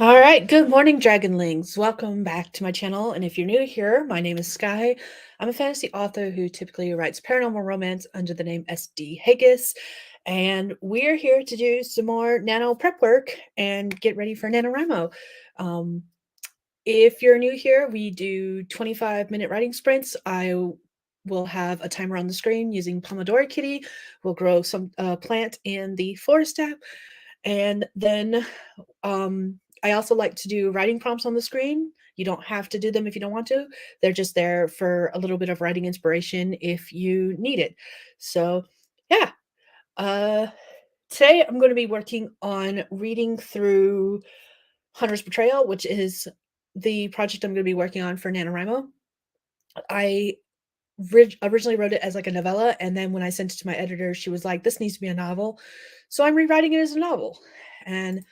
All right, good morning, Dragonlings. Welcome back to my channel. And if you're new here, my name is Skye. I'm a fantasy author who typically writes paranormal romance under the name SD Hegyes. And we're here to do some more nano prep work and get ready for NaNoWriMo. Um, if you're new here, we do 25-minute writing sprints. Will have a timer on the screen using Pomodoro Kitty. We'll grow some plant in the forest app. And then I also like to do writing prompts on the screen. You don't have to do them if you don't want to. They're just there for a little bit of writing inspiration if you need it. So, yeah. Uh, Today I'm going to be working on reading through Hunter's Betrayal, which is the project I'm going to be working on for NaNoWriMo. I originally wrote it as like a novella, and then when I sent it to my editor, she was like, "This needs to be a novel," so I'm rewriting it as a novel, and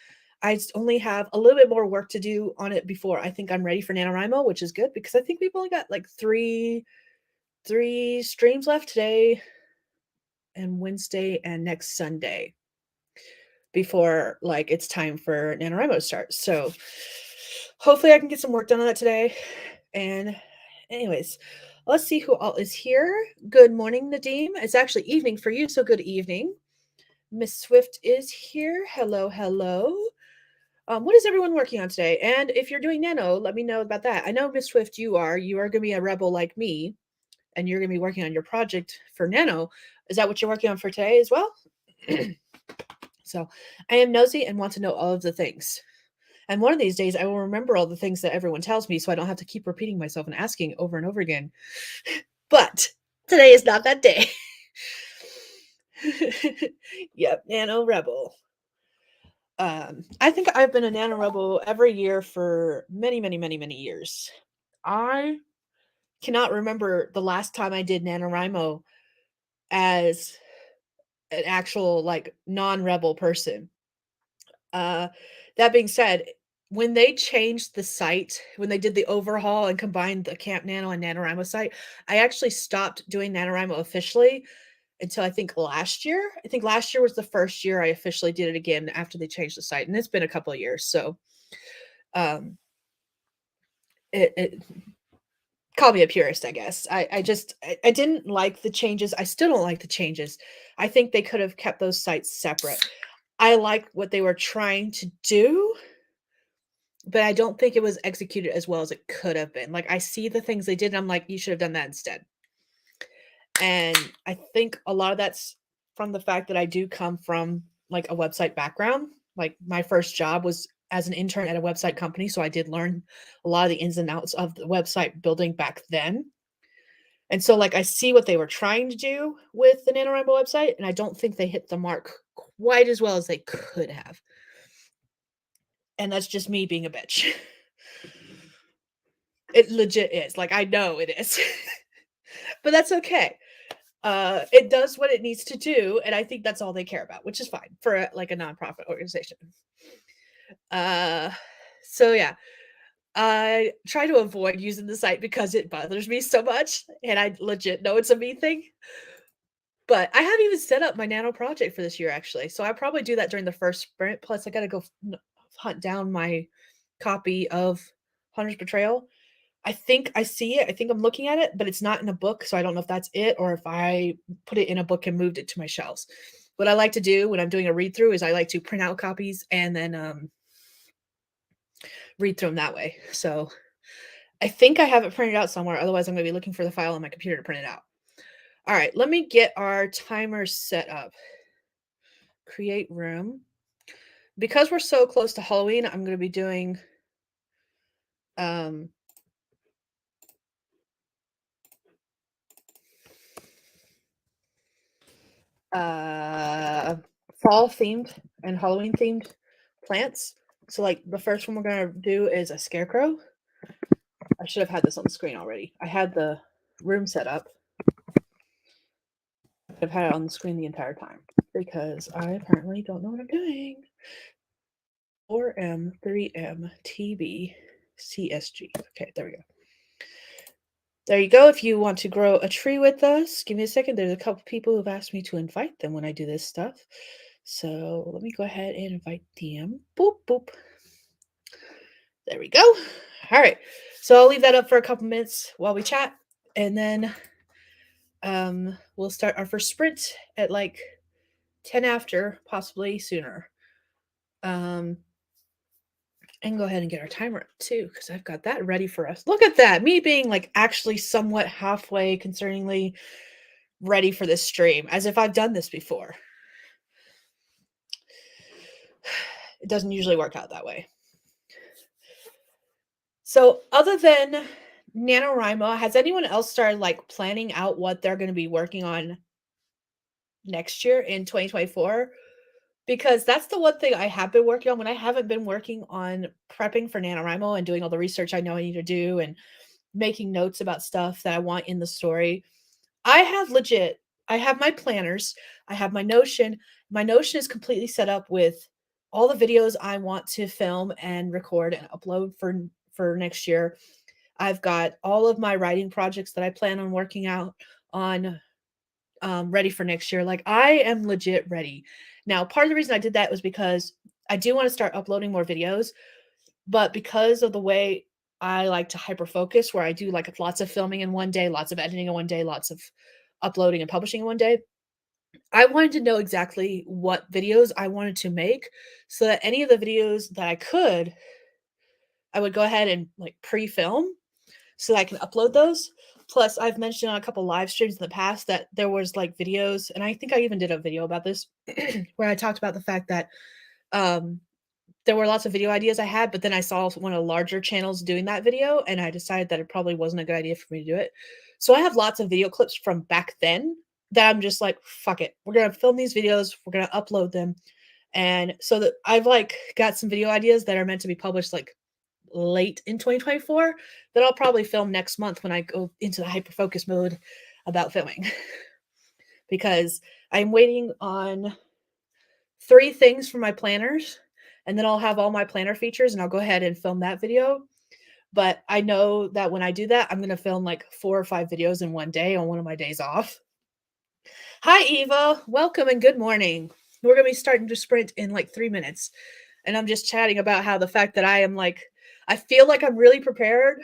only have a little bit more work to do on it before I think I'm ready for NaNoWriMo, which is good because I think we've only got like three streams left today and Wednesday and next Sunday before like it's time for NaNoWriMo to start. So hopefully I can get some work done on that today. And anyways, let's see who all is here. Good morning, Nadim. It's actually evening for you, so good evening. Miss Swift is here. Hello, hello. What is everyone working on today? And if you're doing Nano, let me know about that. I know, Miss Swift, you are. You are going to be a rebel like me, and you're going to be working on your project for Nano. Is that what you're working on for today as well? So I am nosy and want to know all of the things. And one of these days, I will remember all the things that everyone tells me so I don't have to keep repeating myself and asking over and over again. But today is not that day. Yep, Nano Rebel. I think I've been a Nano Rebel every year for many, many, many, many years. I cannot remember the last time I did NaNoWriMo as an actual like non-rebel person. That being said, when they changed the site, when they did the overhaul and combined the Camp Nano and NaNoWriMo site, I actually stopped doing NaNoWriMo officially until I think last year. I think last year was the first year I officially did it again after they changed the site, and it's been a couple of years. So, um, it call me a purist, I guess. I didn't like the changes. I still don't like the changes. I think they could have kept those sites separate. I like what they were trying to do, but I don't think it was executed as well as it could have been. Like, I see the things they did, and I'm like, you should have done that instead. And I think a lot of that's from the fact that I do come from like a website background. Like, my first job was as an intern at a website company, so I did learn a lot of the ins and outs of the website building back then. And so, like, I see what they were trying to do with the NaNoWriMo website, and I don't think they hit the mark quite as well as they could have. And that's just me being a bitch. It legit is. Like, I know it is. But that's okay. It does what it needs to do, and I think that's all they care about, which is fine for like a nonprofit organization. Uh, so yeah, I try to avoid using the site because it bothers me so much, and I legit know it's a me thing. But I haven't even set up my nano project for this year, actually. So I probably do that during the first sprint. Plus, I got to go hunt down my copy of Hunter's Betrayal. I think I see it. I think I'm looking at it, but it's not in a book. So I don't know if that's it or if I put it in a book and moved it to my shelves. What I like to do when I'm doing a read through is I like to print out copies and then read through them that way. So I think I have it printed out somewhere. Otherwise, I'm going to be looking for the file on my computer to print it out. All right, let me get our timer set up. Create room. Because we're so close to Halloween, I'm going to be doing fall themed and Halloween themed plants. So like the first one we're going to do is a scarecrow. I should have had this on the screen already. I had the room set up. I've had it on the screen the entire time because I apparently don't know what I'm doing. 4M, 3M, TB, CSG. Okay, there we go. There you go. If you want to grow a tree with us, give me a second. There's a couple people who've asked me to invite them when I do this stuff. So let me go ahead and invite them. Boop, boop. There we go. All right. So I'll leave that up for a couple minutes while we chat, and then we'll start our first sprint at like 10 after, possibly sooner. And go ahead and get our timer up too, because I've got that ready for us. Look at that. Me being like actually somewhat halfway concerningly ready for this stream, as if I've done this before. It doesn't usually work out that way. So other than NaNoWriMo, has anyone else started like planning out what they're going to be working on next year in 2024? Because that's the one thing I have been working on when I haven't been working on prepping for NaNoWriMo and doing all the research I know I need to do and making notes about stuff that I want in the story. I have my planners, I have my Notion. My Notion is completely set up with all the videos I want to film and record and upload for next year. I've got all of my writing projects that I plan on working out on ready for next year. Like I am legit ready. Now, part of the reason I did that was because I do want to start uploading more videos, but because of the way I like to hyper focus, where I do like lots of filming in one day, lots of editing in one day, lots of uploading and publishing in one day, I wanted to know exactly what videos I wanted to make so that any of the videos that I would go ahead and like pre-film so that I can upload those. Plus, I've mentioned on a couple live streams in the past that there was like videos, and I think I even did a video about this where I talked about the fact that um, there were lots of video ideas I had, but then I saw one of the larger channels doing that video, and I decided that it probably wasn't a good idea for me to do it. So I have lots of video clips from back then that I'm just like, fuck it. We're gonna film these videos, we're gonna upload them. And so that I've like got some video ideas that are meant to be published like late in 2024 that I'll probably film next month when I go into the hyper focus mode about filming. Because I'm waiting on 3 things for my planners, and then I'll have all my planner features and I'll go ahead and film that video. But I know that when I do that, I'm going to film like 4 or 5 videos in one day on one of my days off. Hi, Eva. Welcome and good morning. We're going to be starting to sprint in like 3 minutes. And I'm just chatting about how the fact that I feel like I'm really prepared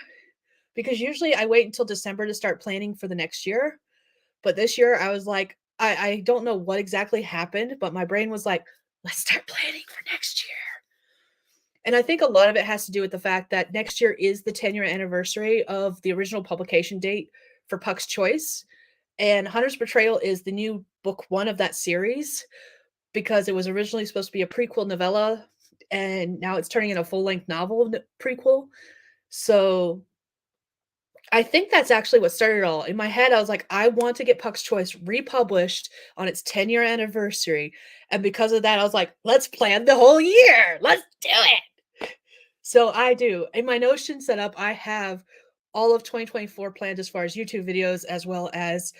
because usually I wait until December to start planning for the next year. But this year I was like, I don't know what exactly happened, but my brain was like, let's start planning for next year. And I think a lot of it has to do with the fact that next year is the 10-year anniversary of the original publication date for Puck's Choice. And Hunter's Betrayal is the new book 1 of that series because it was originally supposed to be a prequel novella and now it's turning into a full-length novel prequel. So I think that's actually what started it all. In my head, I was like, I want to get Puck's Choice republished on its 10-year anniversary. And because of that, I was like, let's plan the whole year. Let's do it. So I do. In my Notion setup, I have all of 2024 planned as far as YouTube videos as well as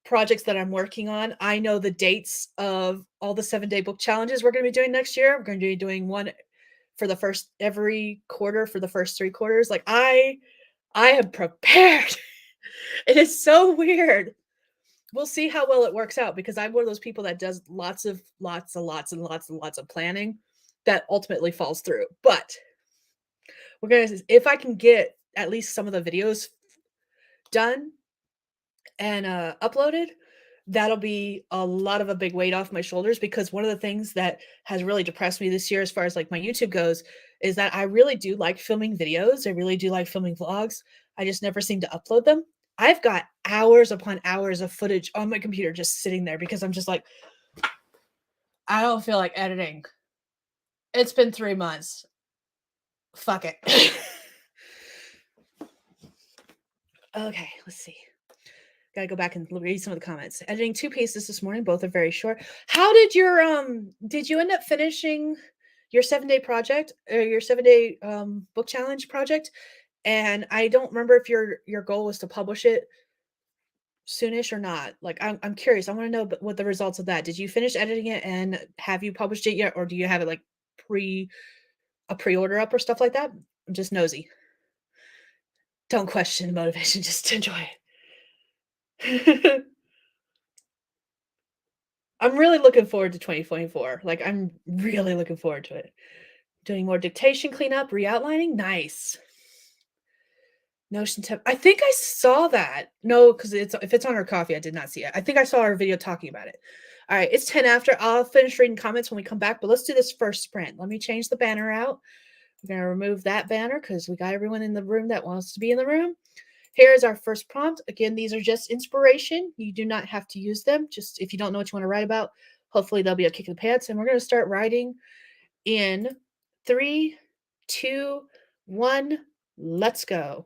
projects that I'm working on. I know the dates of all the 7-day book challenges we're going to be doing next year. We're going to be doing one for the first every quarter for the first 3 quarters. Like I am prepared. It is so weird. We'll see how well it works out because I'm one of those people that does lots and lots of planning that ultimately falls through. But we're gonna if I can get at least some of the videos done and uploaded, that'll be a lot of a big weight off my shoulders because one of the things that has really depressed me this year as far as like my YouTube goes is that I really do like filming videos. I really do like filming vlogs. I just never seem to upload them. I've got hours upon hours of footage on my computer just sitting there because I'm just like, I don't feel like editing. It's been 3 months. Fuck it. Okay, let's see. Gotta go back and read some of the comments. Editing 2 pieces this morning. Both are very short. How did did you end up finishing your 7-day project or your 7-day book challenge project? And I don't remember if your goal was to publish it soonish or not. Like I'm curious. I want to know what the results of that. Did you finish editing it and have you published it yet, or do you have it like pre-order up or stuff like that? I'm just nosy. Don't question the motivation. Just enjoy it. I'm really looking forward to 2024. Like I'm really looking forward to it. Doing more dictation cleanup, re-outlining. Nice. Notion temp. I think I saw that. No, because if it's on her coffee, I did not see it. I think I saw her video talking about it. All right, it's 10 after. I'll finish reading comments when we come back, but let's do this first sprint. Let me change the banner out. We're going to remove that banner because we got everyone in the room that wants to be in the room. Here's our first prompt. Again, these are just inspiration. You do not have to use them. Just if you don't know what you want to write about, hopefully they'll be a kick in the pants. And we're going to start writing in 3, 2, 1. Let's go.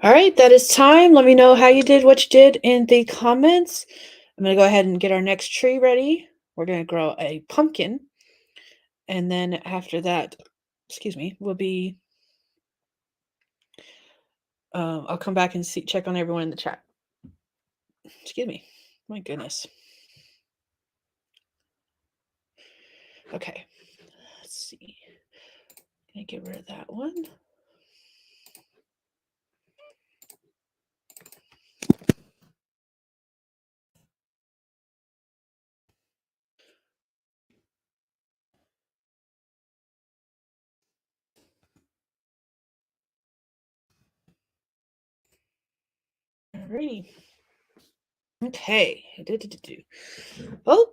All right, that is time. Let me know how you did, what you did in the comments. I'm going to go ahead and get our next tree ready. We're going to grow a pumpkin. And then after that, excuse me, will be, I'll come back and check on everyone in the chat. Excuse me. My goodness. Okay. Let's see. Can I get rid of that one? Alrighty. Okay. Oh,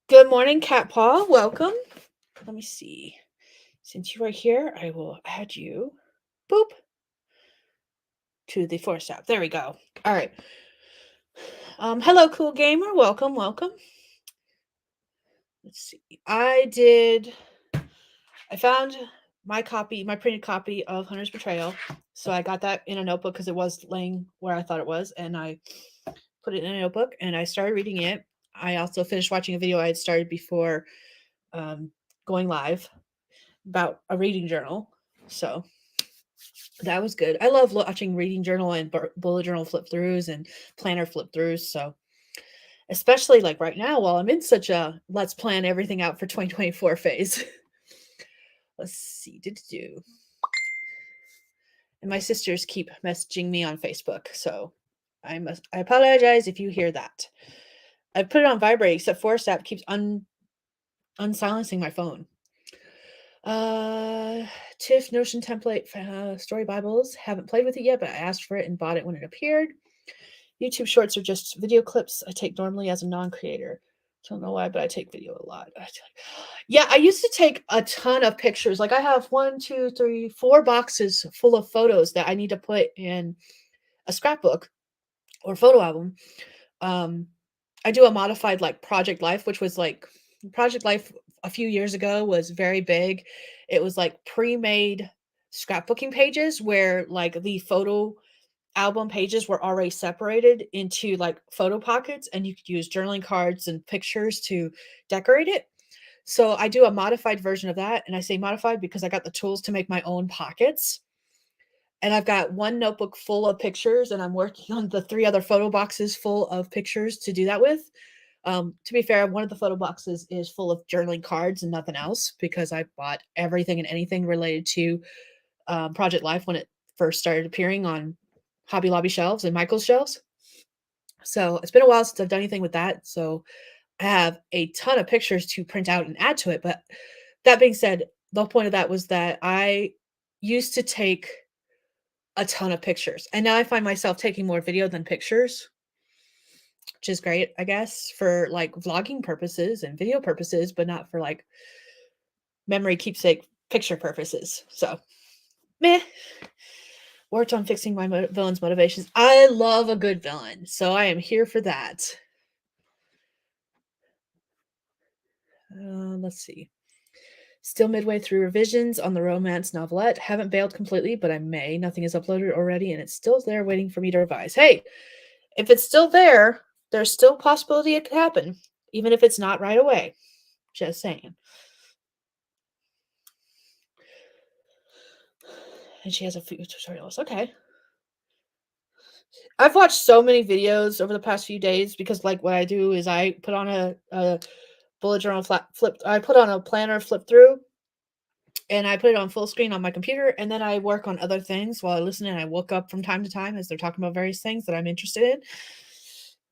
good morning, Cat Paw. Welcome. Let me see. Since you are here, I will add you. Boop. To the forest app. There we go. All right. Hello, cool gamer. Welcome, welcome. Let's see. I found my printed copy of Hunter's Betrayal. So I got that in a notebook because it was laying where I thought it was, and I put it in a notebook and I started reading it. I also finished watching a video I had started before going live about a reading journal. So that was good. I love watching reading journal and bullet journal flip throughs and planner flip throughs. So especially like right now, while I'm in such a let's plan everything out for 2024 phase. Let's see. And my sisters keep messaging me on Facebook. So I apologize if you hear that. I put it on vibrate, except Forest app keeps unsilencing my phone. Tiff Notion template story Bibles. Haven't played with it yet, but I asked for it and bought it when it appeared. YouTube shorts are just video clips I take normally as a non-creator. Don't know why, but I take video a lot. Yeah, I used to take a ton of pictures. Like I have 1, 2, 3, 4 boxes full of photos that I need to put in a scrapbook or photo album. I do a modified like Project Life, which was like Project Life a few years ago was very big. It was like pre-made scrapbooking pages where like the photo album pages were already separated into like photo pockets and you could use journaling cards and pictures to decorate it. So I do a modified version of that. And I say modified because I got the tools to make my own pockets. And I've got one notebook full of pictures and I'm working on the 3 other photo boxes full of pictures to do that with. To be fair, one of the photo boxes is full of journaling cards and nothing else because I bought everything and anything related to Project Life when it first started appearing on Hobby Lobby shelves and Michael's shelves. So it's been a while since I've done anything with that. So I have a ton of pictures to print out and add to it. But that being said, the point of that was that I used to take a ton of pictures. And now I find myself taking more video than pictures, which is great, I guess, for like vlogging purposes and video purposes, but not for like memory keepsake picture purposes. So, meh. Worked on fixing my villain's motivations. I love a good villain, so I am here for that. Let's see. Still midway through revisions on the romance novelette. Haven't bailed completely, but I may. Nothing is uploaded already, and it's still there waiting for me to revise. Hey, if it's still there, there's still a possibility it could happen, even if it's not right away. Just saying. And she has a few tutorials. Okay. I've watched so many videos over the past few days because, like, what I do is I put on a bullet journal flip. I put on a planner flip through, and I put it on full screen on my computer, and then I work on other things while I listen. And I look up from time to time as they're talking about various things that I'm interested in.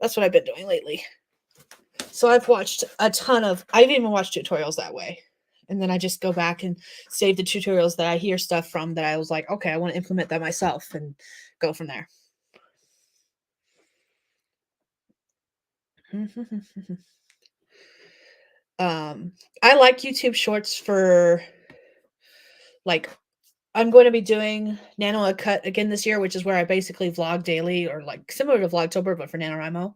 That's what I've been doing lately. So I've watched a ton of. I've even watched tutorials that way. And then I just go back and save the tutorials that I hear stuff from that I was like, okay, I want to implement that myself and go from there. I like YouTube shorts for like I'm going to be doing Nano a cut again this year, which is where I basically vlog daily or like similar to Vlogtober, but for NaNoWriMo.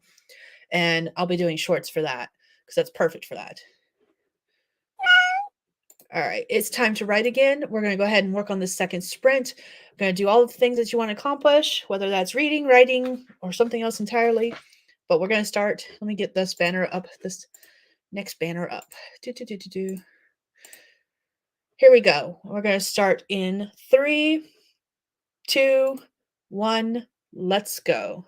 And I'll be doing shorts for that because that's perfect for that. All right, it's time to write again. We're going to go ahead and work on the second sprint. We're going to do all of the things that you want to accomplish, whether that's reading, writing, or something else entirely. But we're going to start. Let me get this banner up, this next banner up. Here we go. We're going to start in 3, 2, 1. Let's go.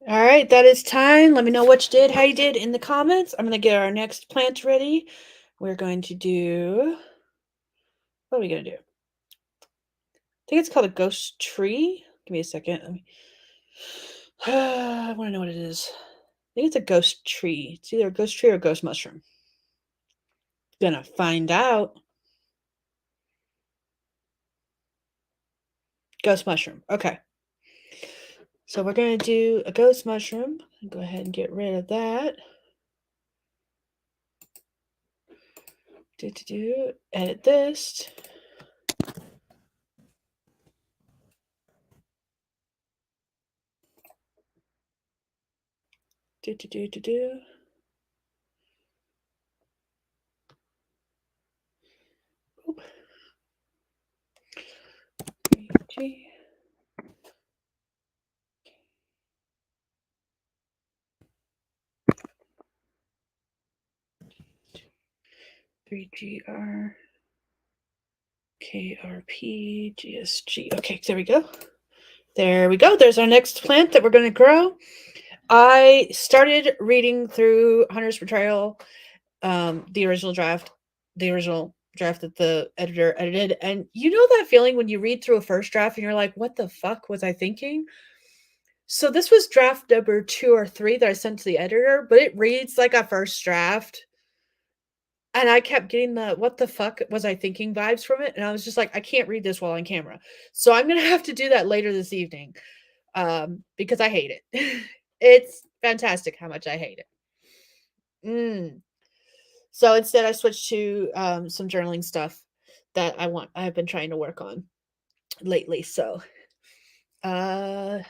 All right, that is time. Let me know what you did, how you did in the comments. I'm going to get our next plant ready. We're going to do, what are we going to do? I think it's called a ghost tree. Give me a second. I want to know what it is. I think it's a ghost tree. It's either a ghost tree or a ghost mushroom. Gonna find out. Ghost mushroom. Okay. So we're going to do a ghost mushroom. Go ahead and get rid of that. Edit this. Oop. 3G. GR KRP GSG. Okay, there we go. There we go. There's our next plant that we're going to grow. I started reading through Hunter's Betrayal, the original draft that the editor edited. And you know that feeling when you read through a first draft and you're like, what the fuck was I thinking? So this was draft number 2 or 3 that I sent to the editor, but it reads like a first draft. And I kept getting the what the fuck was I thinking vibes from it. And I was just like, I can't read this while on camera. So I'm going to have to do that later this evening because I hate it. It's fantastic how much I hate it. So instead, I switched to some journaling stuff that I've been trying to work on lately. So it's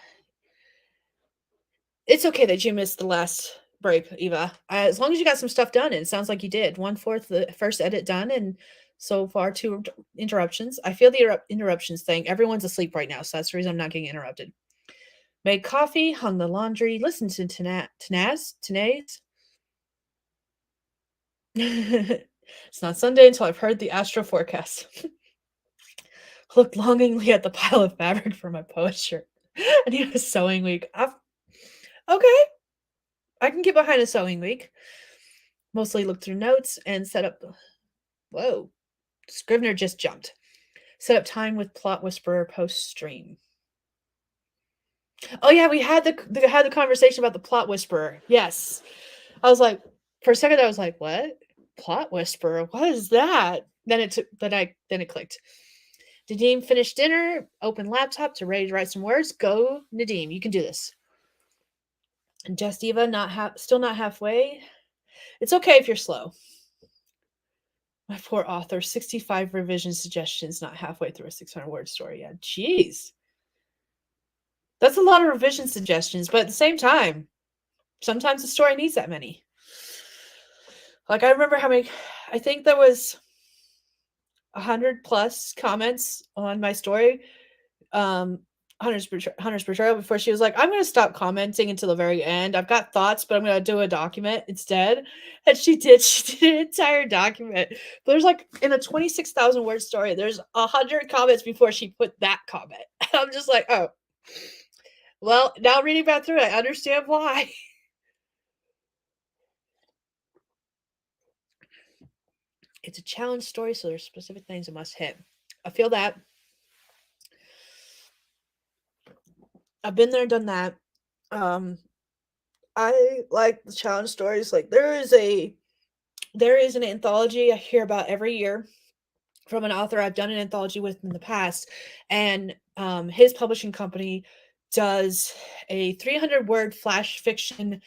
okay that you missed the last break, Eva. As long as you got some stuff done, and it sounds like you did. 1/4 the first edit done, and so far 2 interruptions. I feel the interruptions thing. Everyone's asleep right now, so that's the reason I'm not getting interrupted. Made coffee, hung the laundry, listened to Tanaz. It's not Sunday until I've heard the astro forecast. Looked longingly at the pile of fabric for my poet shirt. I need a sewing week. Okay, I can get behind a sewing week. Mostly looked through notes and set up. Whoa, Scrivener just jumped. Set up time with Plot Whisperer post stream. Oh yeah, we had the conversation about the Plot Whisperer. Yes, I was like, for a second, I was like, what? Plot Whisperer? What is that? Then it clicked. Nadim finished dinner, open laptop to ready to write some words. Go, Nadim, you can do this. And Just Eva, still not halfway. It's okay if you're slow. My poor author, 65 revision suggestions, not halfway through a 600-word story. Yeah, jeez. That's a lot of revision suggestions, but at the same time, sometimes the story needs that many. Like, I remember I think there was 100 plus comments on my story. Hunter's Betrayal before she was like, I'm going to stop commenting until the very end. I've got thoughts, but I'm going to do a document instead. And she did an entire document. But there's like, in a 26,000 word story, there's 100 comments before she put that comment. And I'm just like, oh, well, now reading back through it, I understand why. It's a challenge story, so there's specific things it must hit. I feel that. I've been there, done that. I like the challenge stories. Like there is an anthology I hear about every year from an author I've done an anthology with in the past, and his publishing company does a 300-word flash fiction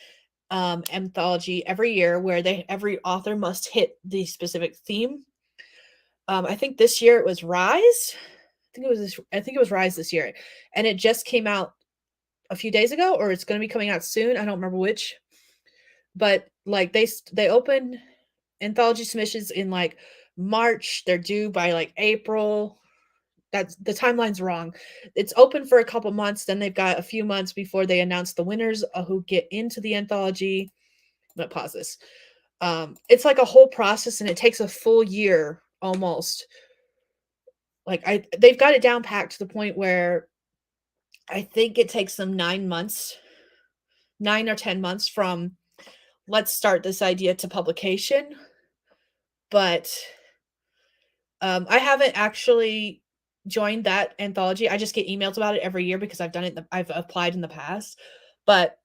anthology every year where every author must hit the specific theme. I think this year it was Rise. I think it was Rise this year, and it just came out a few days ago, or it's going to be coming out soon. I don't remember which, but like they open anthology submissions in like March. They're due by like April. That's the timeline's wrong. It's open for a couple months. Then they've got a few months before they announce the winners who get into the anthology. I'm gonna pause this. It's like a whole process, and it takes a full year almost. Like they've got it down packed to the point where I think it takes them 9 months 9 or 10 months from let's start this idea to publication. But I haven't actually joined that anthology. I just get emails about it every year because I've done it. I've applied in the past. But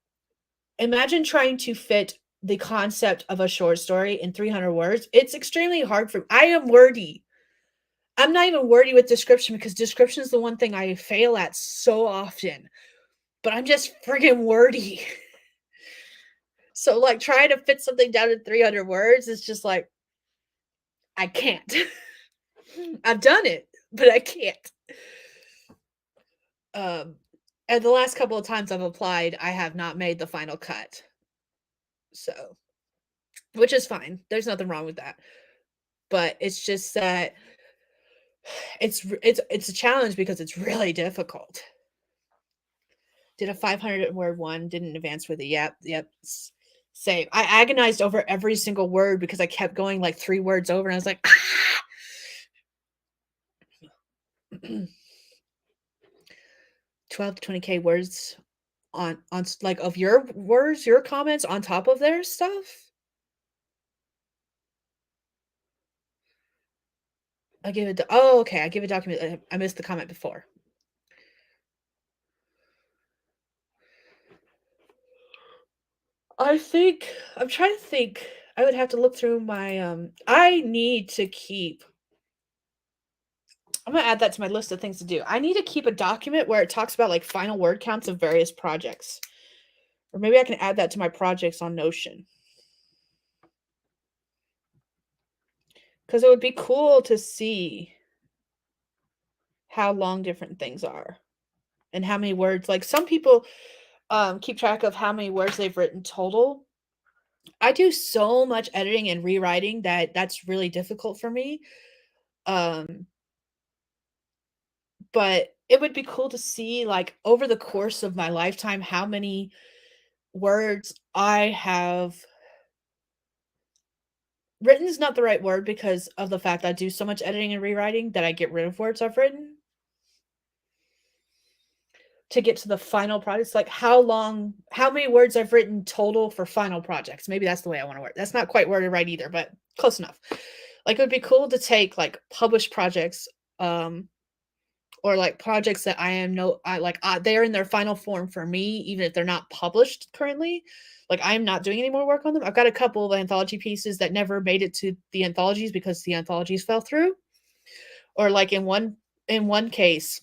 imagine trying to fit the concept of a short story in 300 words. It's extremely hard for. I am wordy. I'm not even wordy with description because description is the one thing I fail at so often. But I'm just friggin' wordy. So like trying to fit something down in 300 words is just like I can't. I've done it, but I can't. And the last couple of times I've applied, I have not made the final cut. So, which is fine. There's nothing wrong with that. But it's just that it's a challenge because it's really difficult. Did a 500 word one, didn't advance with it. Yep. Same. I agonized over every single word because I kept going like 3 words over and I was like, ah! 12 to 20K words on like of your words, your comments on top of their stuff. I give it. Oh, okay. I give a document. I missed the comment before. I think I'm trying to think. I would have to look through my. I need to keep. I'm gonna add that to my list of things to do. I need to keep a document where it talks about like final word counts of various projects, or maybe I can add that to my projects on Notion. Because it would be cool to see how long different things are and how many words. Like some people keep track of how many words they've written total. I do so much editing and rewriting that that's really difficult for me. Um, but it would be cool to see, like, over the course of my lifetime, how many words I have written is not the right word because of the fact I do so much editing and rewriting that I get rid of words I've written to get to the final product. It's like how many words I've written total for final projects. Maybe that's the way I want to word. That's not quite worded right either, but close enough. Like it would be cool to take like published projects, or like projects that they're in their final form for me, even if they're not published currently. Like I'm not doing any more work on them. I've got a couple of anthology pieces that never made it to the anthologies because the anthologies fell through. Or like in one case,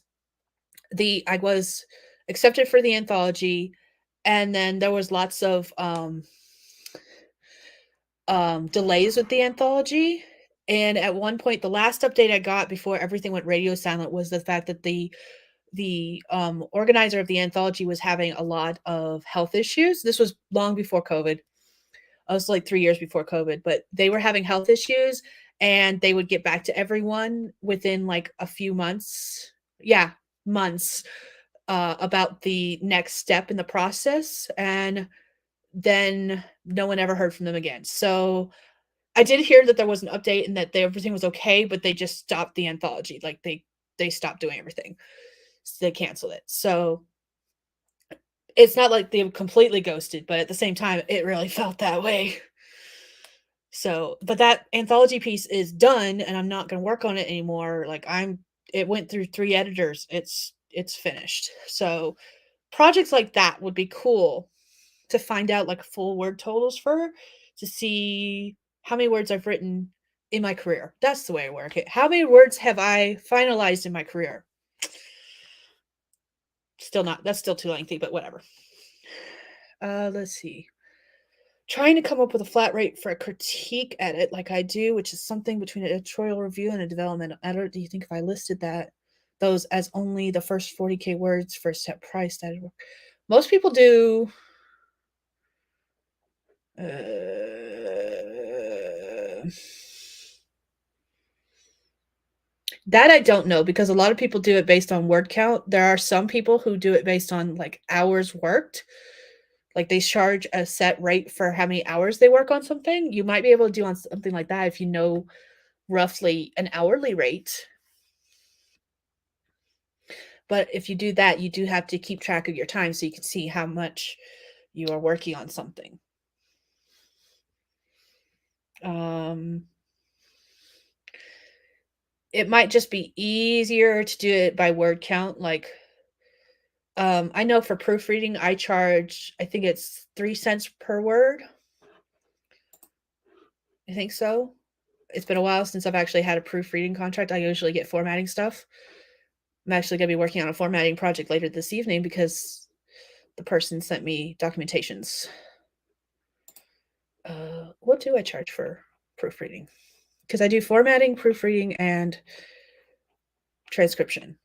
I was accepted for the anthology, and then there was lots of delays with the anthology. And at one point, the last update I got before everything went radio silent was the fact that the organizer of the anthology was having a lot of health issues. This was long before COVID. I was like 3 years before COVID, but they were having health issues and they would get back to everyone within like a few months. Yeah, months, about the next step in the process. And then no one ever heard from them again. So I did hear that there was an update and that everything was okay, but they just stopped the anthology. Like they stopped doing everything. So they canceled it. So it's not like they completely ghosted, but at the same time, it really felt that way. So, but that anthology piece is done, and I'm not going to work on it anymore. Like it went through 3 editors. It's finished. So projects like that would be cool to find out like full word totals for, to see how many words I've written in my career. That's the way I work it. How many words have I finalized in my career? That's still too lengthy, but whatever. Let's see. Trying to come up with a flat rate for a critique edit like I do, which is something between an editorial review and a developmental edit. Do you think if I listed those as only the first 40K words for a set price, that would work? Most people do. That I don't know because a lot of people do it based on word count. There are some people who do it based on like hours worked. Like they charge a set rate for how many hours they work on something. You might be able to do on something like that if you know roughly an hourly rate. But if you do that, you do have to keep track of your time so you can see how much you are working on something. It might just be easier to do it by word count. Like, I know for proofreading, I charge, I think it's 3 cents per word. I think so. It's been a while since I've actually had a proofreading contract. I usually get formatting stuff. I'm actually going to be working on a formatting project later this evening because the person sent me documentations. What do I charge for proofreading? Because I do formatting, proofreading, and transcription.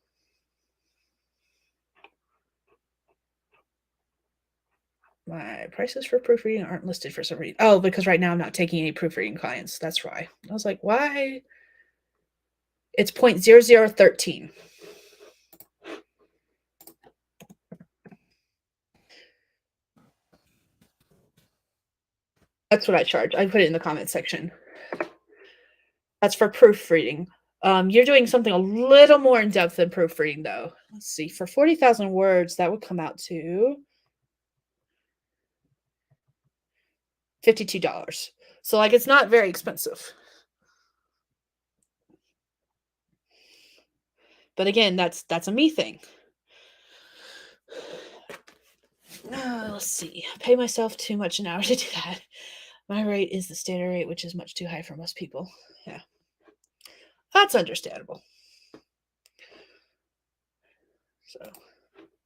My prices for proofreading aren't listed for some reason. Oh, because right now I'm not taking any proofreading clients. That's why. I was like, why? It's 0.0013. That's what I charge. I put it in the comment section. That's for proofreading. You're doing something a little more in depth than proofreading, though. Let's see. For 40,000 words, that would come out to $52. So, like, it's not very expensive. But again, that's a me thing. Let's see. I pay myself too much an hour to do that. My rate is the standard rate, which is much too high for most people. Yeah. That's understandable. So,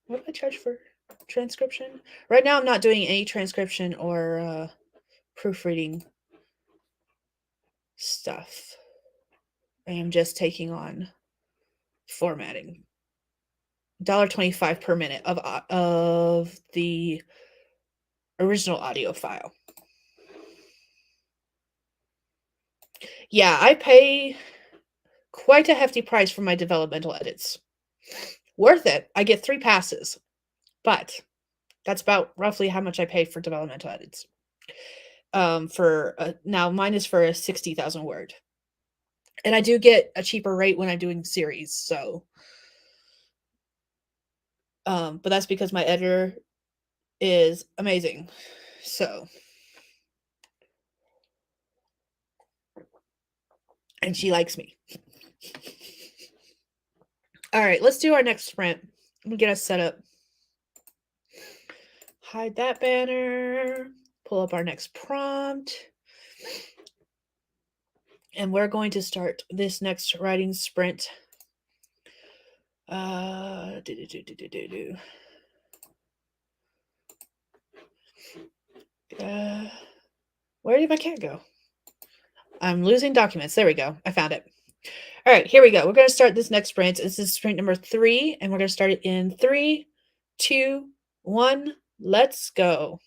what do I charge for transcription? Right now, I'm not doing any transcription or proofreading stuff. I am just taking on formatting. $1.25 per minute of the original audio file. Yeah, I pay quite a hefty price for my developmental edits. Worth it. I get 3 passes, but that's about roughly how much I pay for developmental edits. Now mine is for a 60,000 word, and I do get a cheaper rate when I'm doing series. So, but that's because my editor is amazing. So, and she likes me. All right, let's do our next sprint. Let me get us set up. Hide that banner. Pull up our next prompt. And we're going to start this next writing sprint. Where did my cat go? I'm losing documents. There we go. I found it. All right, here we go. We're going to start this next sprint. This is sprint number 3, and we're going to start it in 3, 2, 1. Let's go.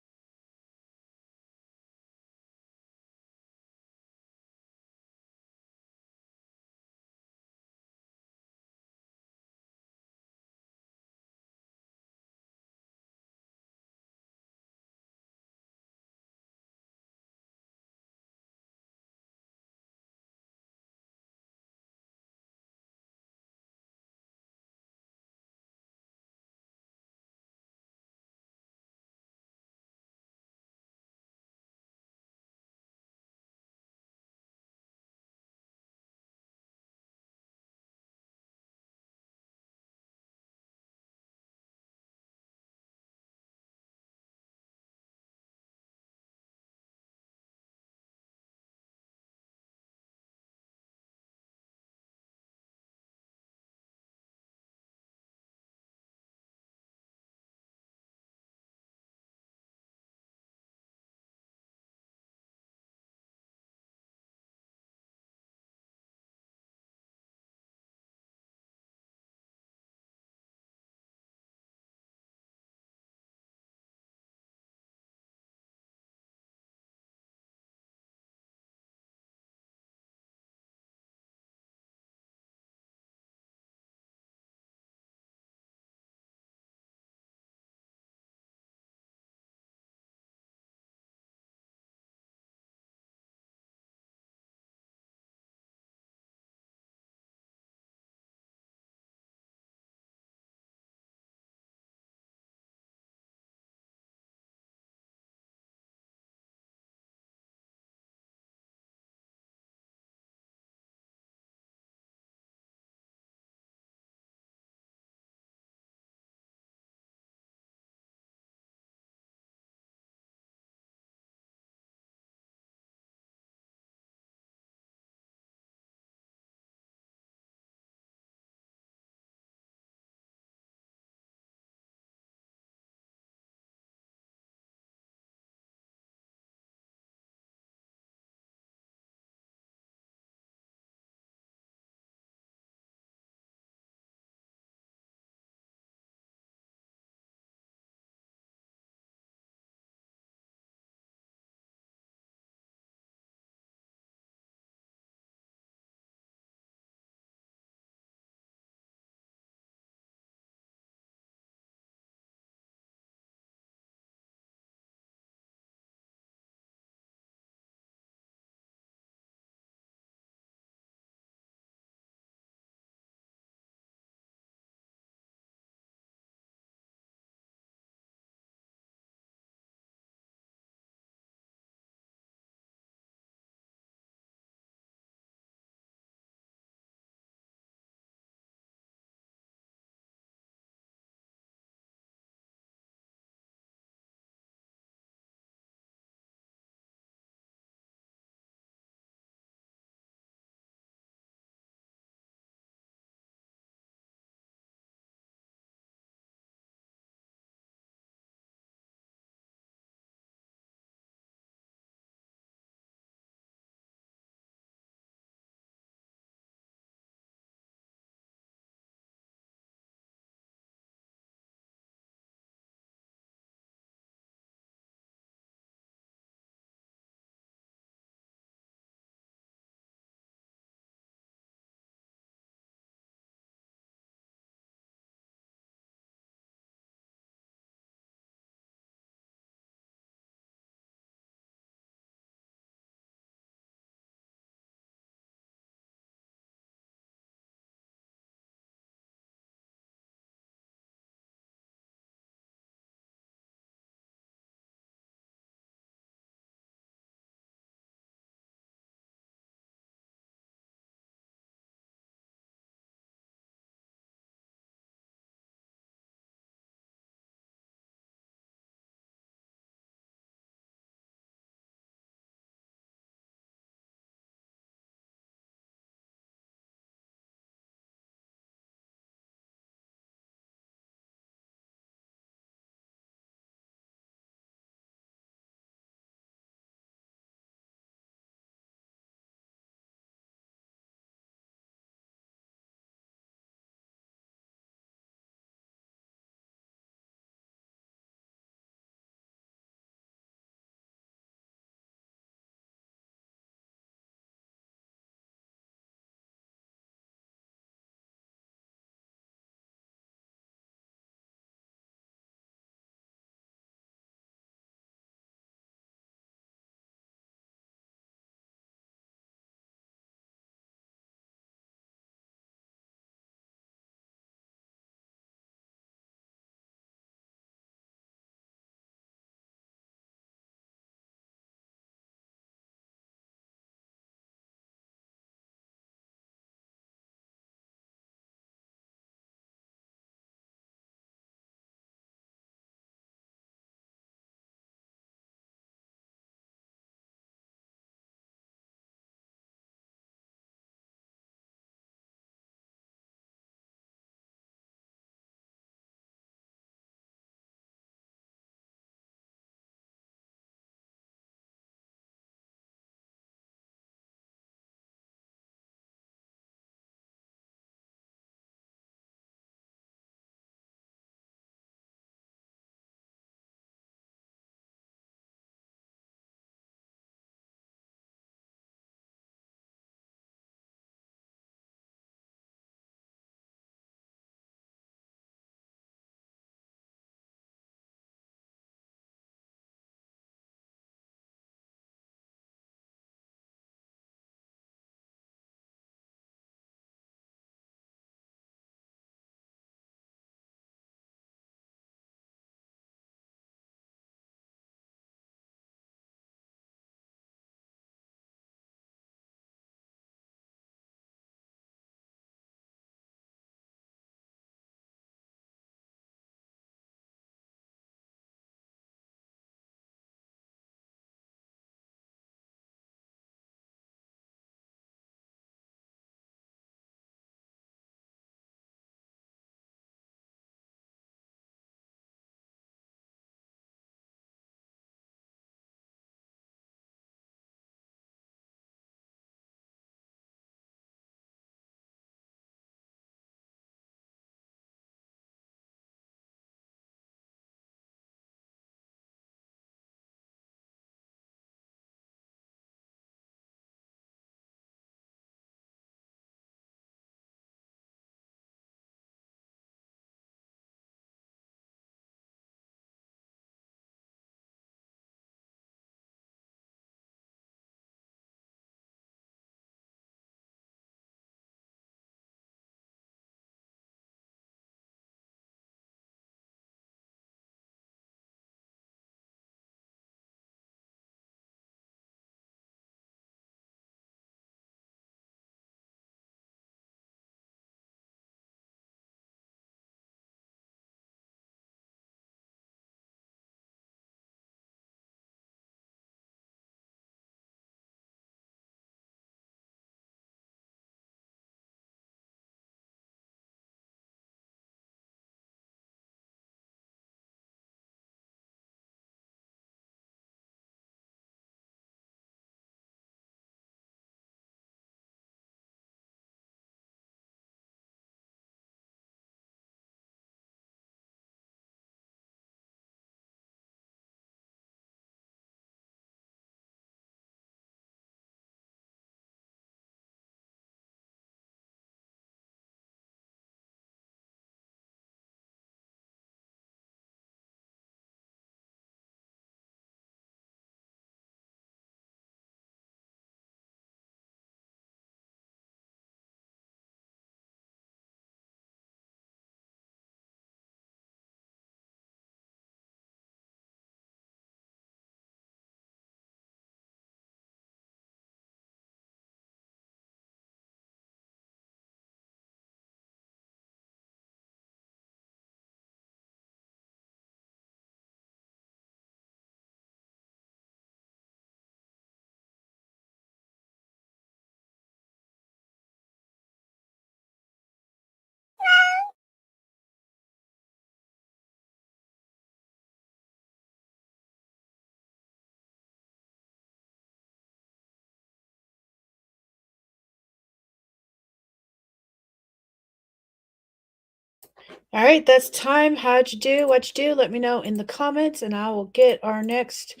All right, that's time. How'd you do? What'd you do? Let me know in the comments, and I will get our next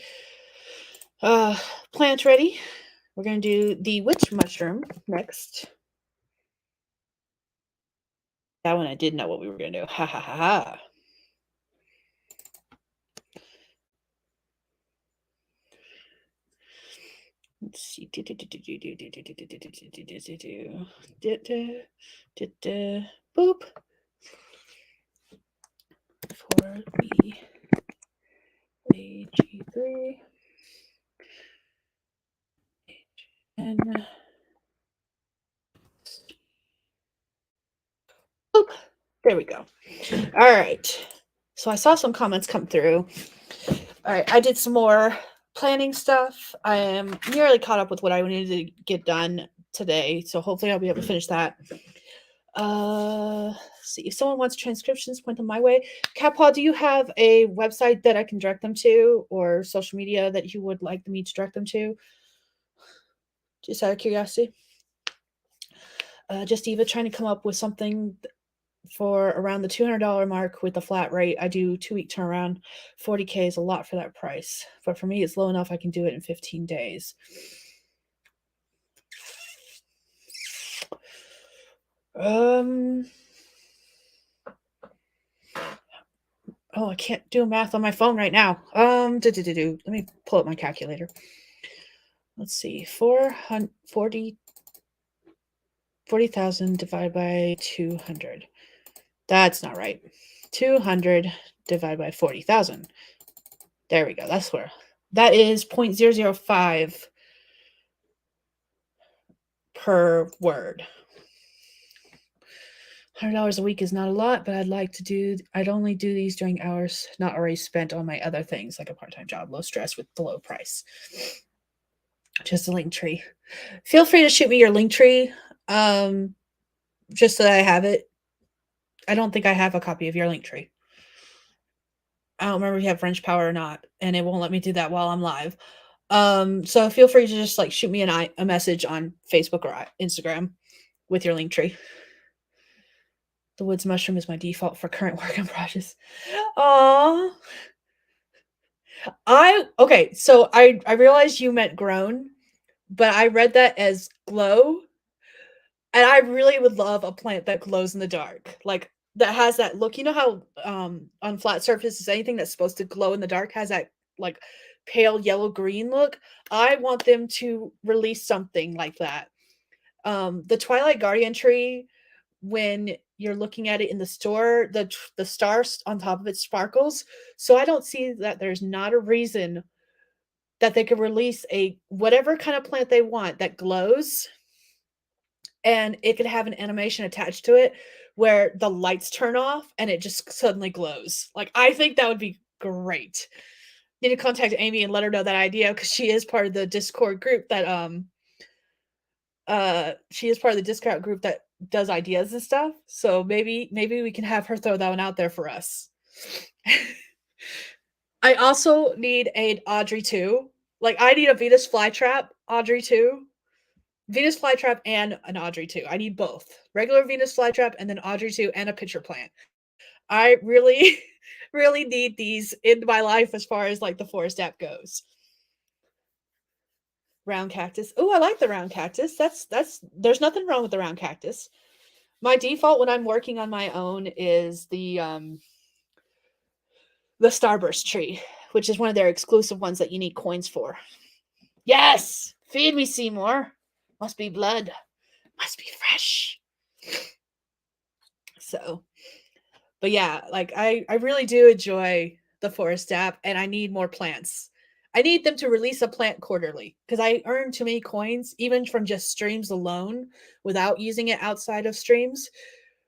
plant ready. We're going to do the witch mushroom next. That one I did know what we were going to do. Ha ha ha ha. Let's see. Boop. For the AG3. And boop. There we go. All right. So I saw some comments come through. All right. I did some more planning stuff. I am nearly caught up with what I needed to get done today. So hopefully I'll be able to finish that. See if someone wants transcriptions, point them my way. Catpaw, do you have a website that I can direct them to, or social media that you would like me to direct them to? Just out of curiosity. Just Eva trying to come up with something for around the $200 mark with the flat rate. I do 2-week turnaround. 40K is a lot for that price, but for me, it's low enough I can do it in 15 days. Oh, I can't do math on my phone right now. Let me pull up my calculator. Let's see. 40,000 divided by 200. That's not right. 200 divided by 40,000. There we go. That's where. That is 0.005 per word. $100 a week is not a lot, but I'd only do these during hours not already spent on my other things, like a part-time job, low stress with the low price. Just a link tree. Feel free to shoot me your link tree, just so that I have it. I don't think I have a copy of your link tree. I don't remember if you have French Power or not, and it won't let me do that while I'm live. So feel free to just like shoot me a message on Facebook or Instagram with your link tree. The woods mushroom is my default for current work in progress. Aww. Okay, so I realized you meant grown, but I read that as glow. And I really would love a plant that glows in the dark. Like that has that look. You know how on flat surfaces anything that's supposed to glow in the dark has that like pale yellow green look. I want them to release something like that. The Twilight Guardian tree, when you're looking at it in the store, the stars on top of it sparkles. So I don't see that there's not a reason that they could release a whatever kind of plant they want that glows, and it could have an animation attached to it where the lights turn off and it just suddenly glows. Like I think that would be great. Need to contact Amy and let her know that idea, because she is part of the Discord group that does ideas and stuff. So maybe we can have her throw that one out there for us. I also need an Audrey too. Like I need a Venus flytrap Audrey too. Venus flytrap and an Audrey too. I need both. Regular Venus flytrap and then Audrey too, and a pitcher plant. I really really need these in my life as far as like the forest app goes. Round cactus. Oh, I like the round cactus. That's there's nothing wrong with the round cactus. My default when I'm working on my own is the starburst tree, which is one of their exclusive ones that you need coins for. Yes! Feed me, Seymour. Must be blood. Must be fresh. So, but yeah, like I really do enjoy the forest app, and I need more plants. I need them to release a plant quarterly because I earn too many coins, even from just streams alone, without using it outside of streams,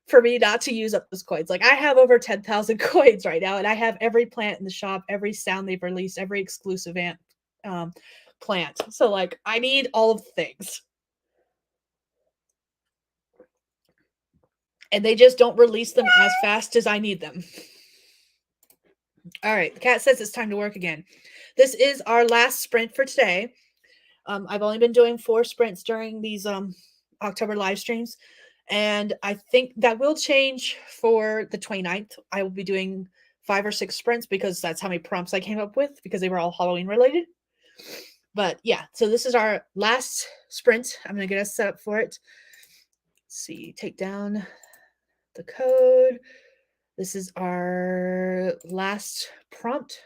for me not to use up those coins. Like I have over 10,000 coins right now, and I have every plant in the shop, every sound they've released, every exclusive plant. So like I need all of the things. And they just don't release them as fast as I need them. All right, the cat says it's time to work again. This is our last sprint for today. I've only been doing 4 sprints during these October live streams, And I think that will change for the 29th. I will be doing 5 or 6 sprints because that's how many prompts I came up with because they were all Halloween related. But yeah, so this is our last sprint. I'm going to get us set up for it. Let's see, take down the code. This is our last prompt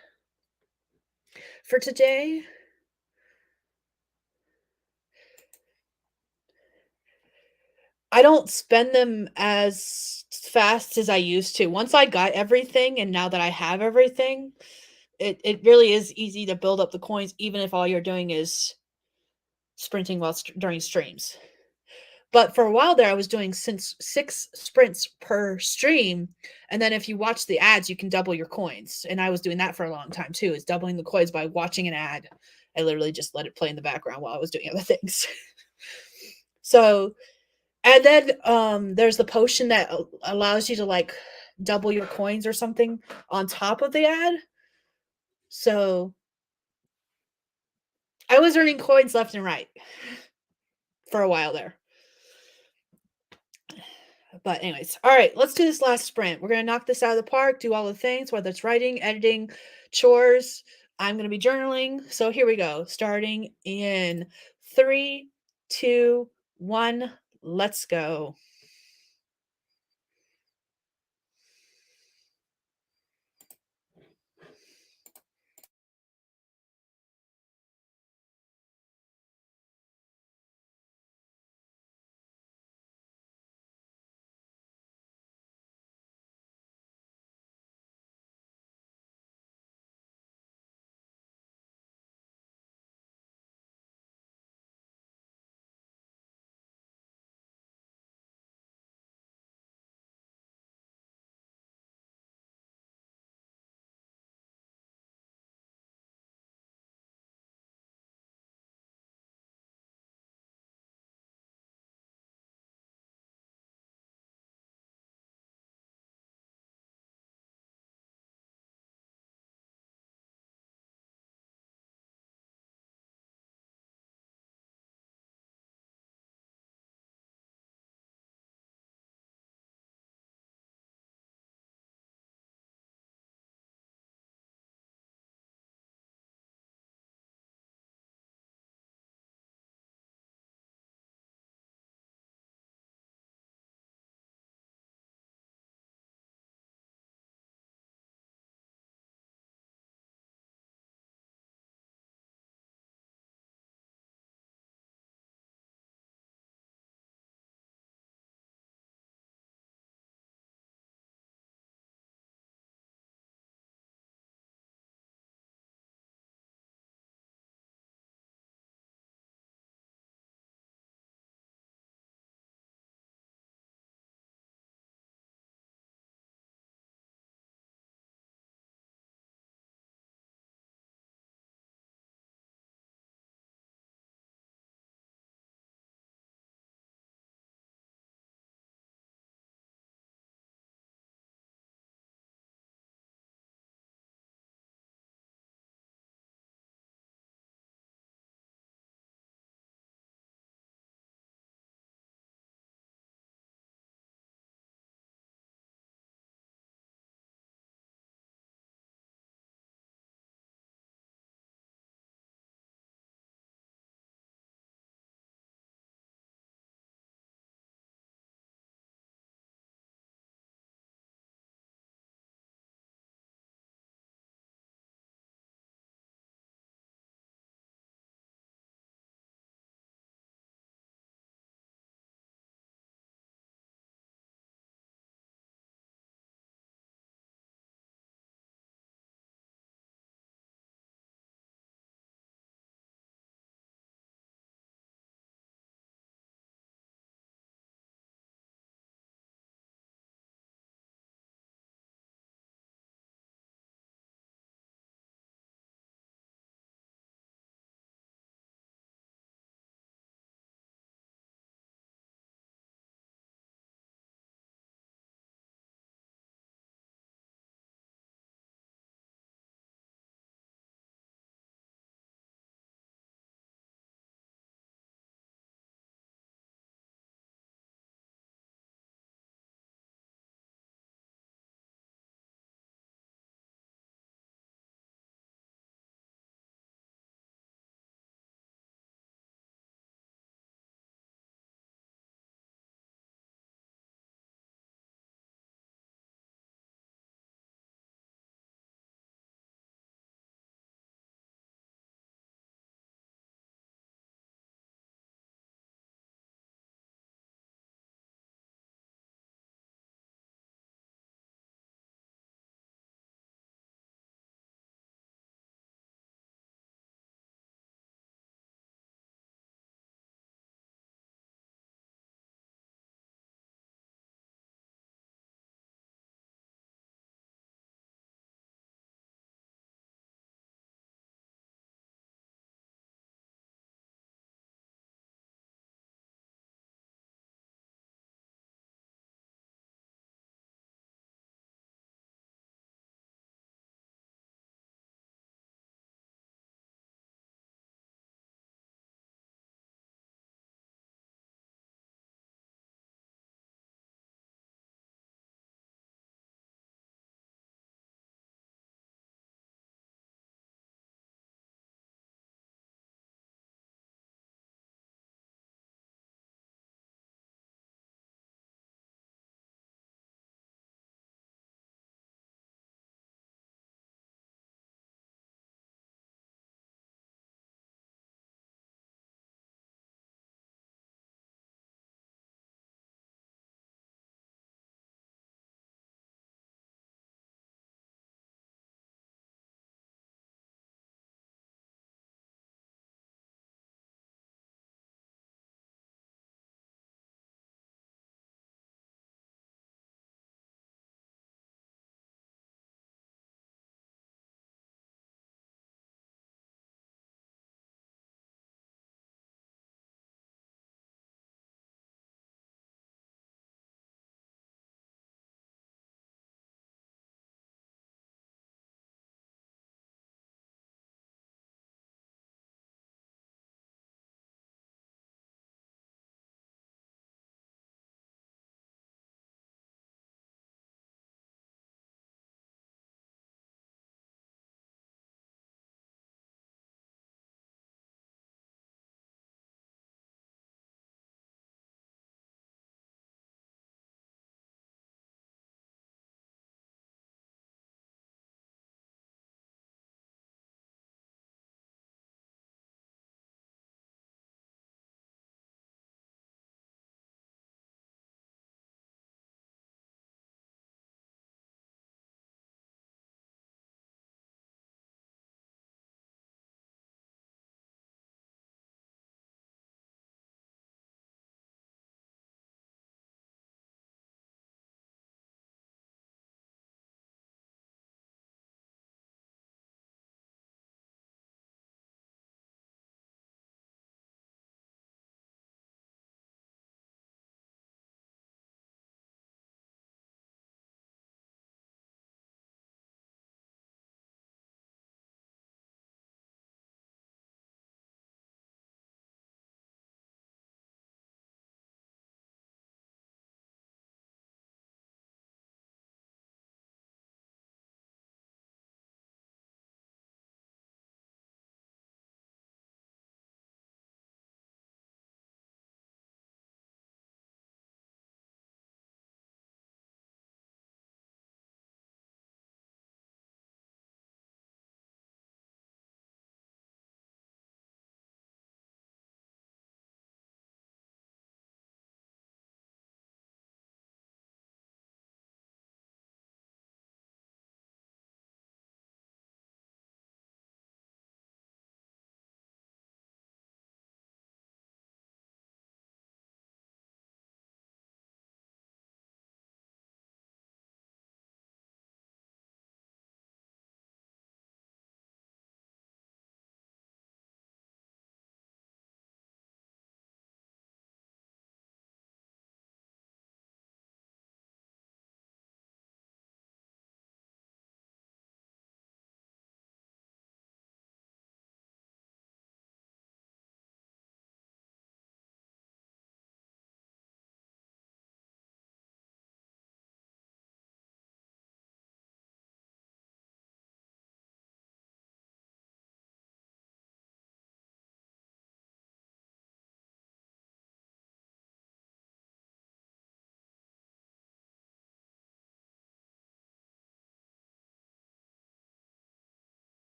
for today. I don't spend them as fast as I used to. Once I got everything and now that I have everything, it really is easy to build up the coins even if all you're doing is sprinting while during streams. But for a while there, I was doing 6 sprints per stream, and then if you watch the ads, you can double your coins. And I was doing that for a long time too, is doubling the coins by watching an ad. I literally just let it play in the background while I was doing other things. So, and then there's the potion that allows you to like double your coins or something on top of the ad. So I was earning coins left and right for a while there. But anyways, all right, let's do this last sprint. We're going to knock this out of the park, do all the things, whether it's writing, editing, chores. I'm going to be journaling. So here we go. Starting in 3, 2, 1. Let's go.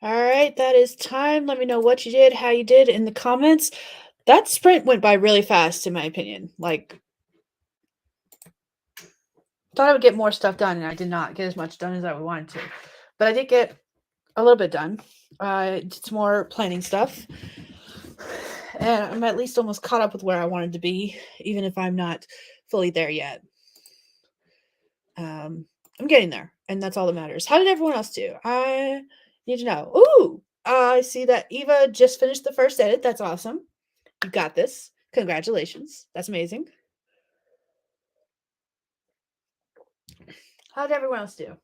All right, that is time. Let me know what you did, how you did in the comments. That sprint went by really fast, in my opinion. Like, thought I would get more stuff done, and I did not get as much done as I would wanted to. But I did get a little bit done. I did some more planning stuff. And I'm at least almost caught up with where I wanted to be, even if I'm not fully there yet. I'm getting there, and that's all that matters. How did everyone else do? I need to know. Ooh, I see that Eva just finished the first edit. That's awesome. You got this. Congratulations. That's amazing. How did everyone else do?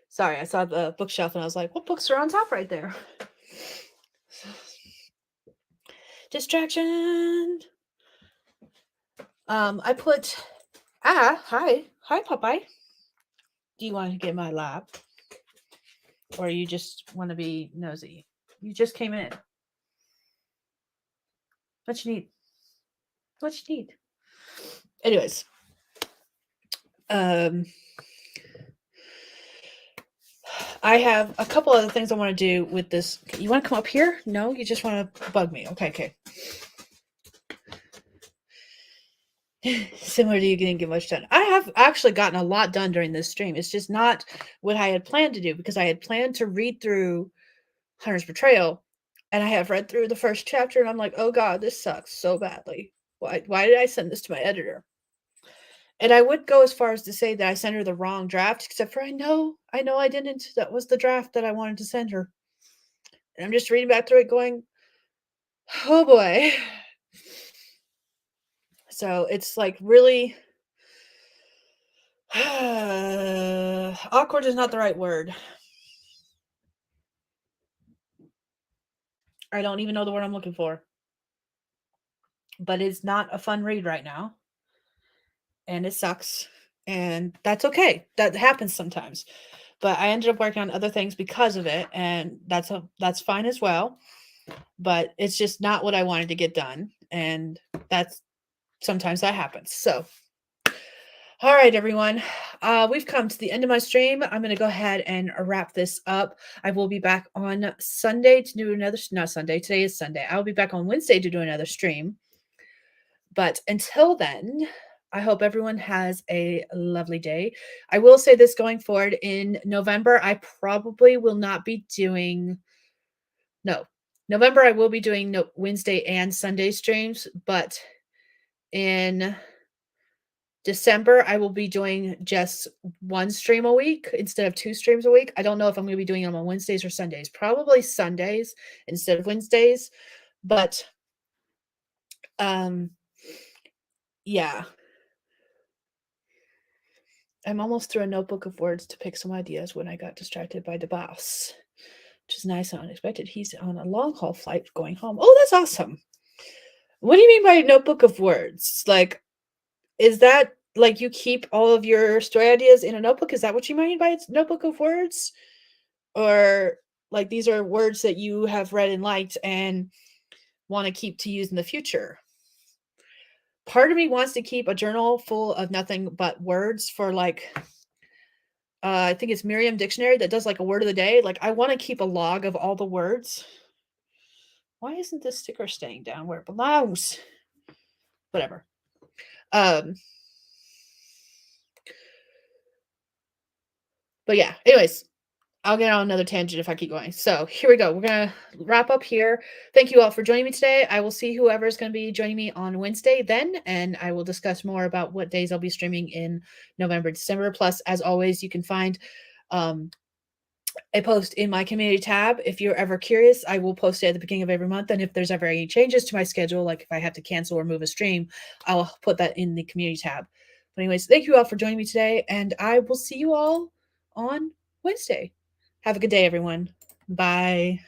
Sorry, I saw the bookshelf and I was like, what books are on top right there? Distraction. I put hi Popeye. Do you want to get my lap? Or you just want to be nosy? You just came in. What you need? What you need? Anyways. I have a couple other things I want to do with this. You want to come up here? No, you just want to bug me. Okay. Similar to you didn't get much done. I have actually gotten a lot done during this stream. It's just not what I had planned to do because I had planned to read through Hunter's Betrayal, and I have read through the first chapter, and I'm like, oh god, this sucks so badly. Why did I send this to my editor? And I would go as far as to say that I sent her the wrong draft, except for I know I didn't. That was the draft that I wanted to send her. And I'm just reading back through it going, oh boy. So it's like really awkward is not the right word. I don't even know the word I'm looking for. But it's not a fun read right now. And it sucks. And that's okay. That happens sometimes. But I ended up working on other things because of it, and that's fine as well. But it's just not what I wanted to get done, and that's sometimes that happens. So all right, everyone. We've come to the end of my stream. I'm going to go ahead and wrap this up. I will be back on Sunday to do another, not Sunday, today is Sunday. I'll be back on Wednesday to do another stream. But until then, I hope everyone has a lovely day. I will say this going forward in November, I probably will not be doing, no, November, I will be doing Wednesday and Sunday streams, but in December, I will be doing just one stream a week instead of 2 streams a week. I don't know if I'm going to be doing them on Wednesdays or Sundays. Probably Sundays instead of Wednesdays, but yeah. I'm almost through a notebook of words to pick some ideas when I got distracted by the boss, which is nice and unexpected. He's on a long haul flight going home. Oh, that's awesome. What do you mean by notebook of words? Like, is that like you keep all of your story ideas in a notebook? Is that what you mean by it's notebook of words? Or like these are words that you have read and liked and want to keep to use in the future? Part of me wants to keep a journal full of nothing but words for like I think it's Merriam Dictionary that does like a word of the day. Like I want to keep a log of all the words. Why isn't this sticker staying down where it belongs? Whatever. But yeah, anyways, I'll get on another tangent if I keep going. So here we go. We're going to wrap up here. Thank you all for joining me today. I will see whoever is going to be joining me on Wednesday then, and I will discuss more about what days I'll be streaming in November, December. Plus, as always, you can find a post in my community tab. If you're ever curious, I will post it at the beginning of every month. And if there's ever any changes to my schedule, like if I have to cancel or move a stream, I'll put that in the community tab. But anyways, thank you all for joining me today, and I will see you all on Wednesday. Have a good day, everyone. Bye.